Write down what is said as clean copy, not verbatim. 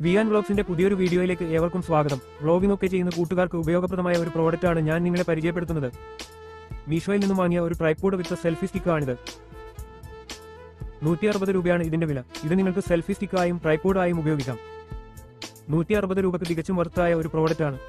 വിയാൻ വ്ളോഗ്സിന്റെ പുതിയൊരു വീഡിയോയിലേക്ക് ഏവർക്കും സ്വാഗതം. വ്ളോഗിംഗ് ഒക്കെ ചെയ്യുന്ന കൂട്ടുകാർക്ക് ഉപയോഗപ്രദമായ ഒരു പ്രോഡക്റ്റാണ് ഞാൻ നിങ്ങളെ പരിചയപ്പെടുത്തുന്നത്. മീഷോയിൽ നിന്നും വാങ്ങിയ ഒരു ട്രൈപോഡ് വിത്ത് സെൽഫി സ്റ്റിക്കാണിത്. 160 രൂപയാണ് ഇതിന്റെ വില. ഇത് നിങ്ങൾക്ക് സെൽഫി സ്റ്റിക്കായും ട്രൈപോഡായും ഉപയോഗിക്കാം. 160 രൂപക്ക് തികച്ചും വർത്തായ ഒരു പ്രോഡക്റ്റാണ്.